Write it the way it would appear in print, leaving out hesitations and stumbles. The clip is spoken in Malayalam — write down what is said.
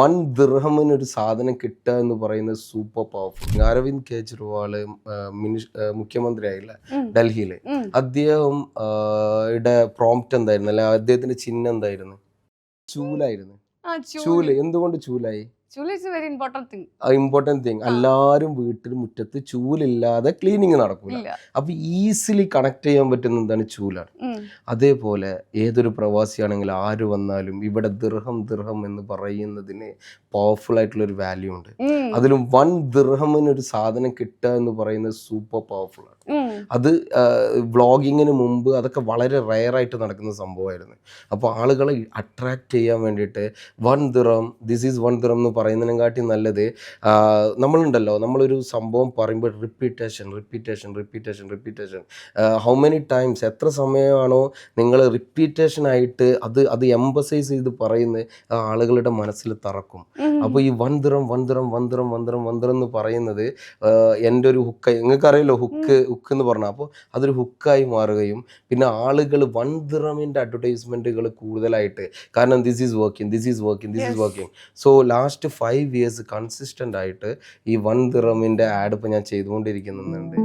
1 ദിർഹമിന് ഒരു സാധനം കിട്ടുക എന്ന് പറയുന്നത് സൂപ്പർ പവർഫുൾ. അരവിന്ദ് കെജ്രിവാള് മുഖ്യമന്ത്രി ആയില്ല ഡൽഹിയില്, അദ്ദേഹം യുടെ പ്രോംപ്റ്റ് എന്തായിരുന്നു, അല്ലെ അദ്ദേഹത്തിന്റെ ചിഹ്നം എന്തായിരുന്നു? ചൂലായിരുന്നു. ചൂല്. എന്തുകൊണ്ട് ചൂലായി? Important thing. എല്ലാവരും വീട്ടിൽ മുറ്റത്ത് ചൂലില്ലാതെ ക്ലീനിങ് നടക്കൂല. അപ്പൊ ഈസിലി കണക്ട് ചെയ്യാൻ പറ്റുന്ന എന്താണ്? ചൂലാണ്. അതേപോലെ ഏതൊരു പ്രവാസിയാണെങ്കിൽ ആര് വന്നാലും ഇവിടെ ദിർഹം ദിർഹം എന്ന് പറയുന്നതിന് പവർഫുൾ ആയിട്ടുള്ള ഒരു വാല്യൂ ഉണ്ട്. അതിലും 1 ദിർഹമിന് ഒരു സാധനം കിട്ടുക എന്ന് പറയുന്നത് സൂപ്പർ പവർഫുൾ ആണ്. അത് വ്ളോഗിങ്ങിന് മുമ്പ് അതൊക്കെ വളരെ റെയർ ആയിട്ട് നടക്കുന്ന സംഭവമായിരുന്നു. അപ്പോൾ ആളുകളെ അട്രാക്ട് ചെയ്യാൻ വേണ്ടിയിട്ട് 1 ദിർഹം, ദിസ് ഈസ് 1 ദിർഹം എന്ന് പറയുന്നതിനെക്കാട്ടി നല്ലത് നമ്മളുണ്ടല്ലോ, നമ്മളൊരു സംഭവം പറയുമ്പോൾ repetition repetition repetition repetition how many times, എത്ര സമയമാണോ നിങ്ങൾ റിപ്പീറ്റേഷൻ ആയിട്ട് അത് എംബസൈസ് ചെയ്ത് പറയുന്നത് ആളുകളുടെ മനസ്സിൽ തറക്കും. അപ്പോൾ ഈ 1 ദിർഹം 1 ദിർഹം 1 ദിർഹം 1 ദിർഹം 1 ദിർഹം എന്ന് പറയുന്നത് എൻ്റെ ഒരു ഹുക്കായി, നിങ്ങൾക്കറിയാലോ ഹുക്ക് എന്ന് പറഞ്ഞാൽ, അപ്പോൾ അതൊരു ഹുക്കായി മാറുകയും പിന്നെ ആളുകൾ 1 ദിർഹമിൻ്റെ അഡ്വർടൈസ്മെൻറ്റുകൾ കൂടുതലായിട്ട്, കാരണം this is working, this is working, this is working. So last 5 years consistent ആയിട്ട് ഈ 1 ദിർഹമിൻ്റെ ആഡ് ഇപ്പോൾ ഞാൻ ചെയ്തുകൊണ്ടിരിക്കുന്നുണ്ട്.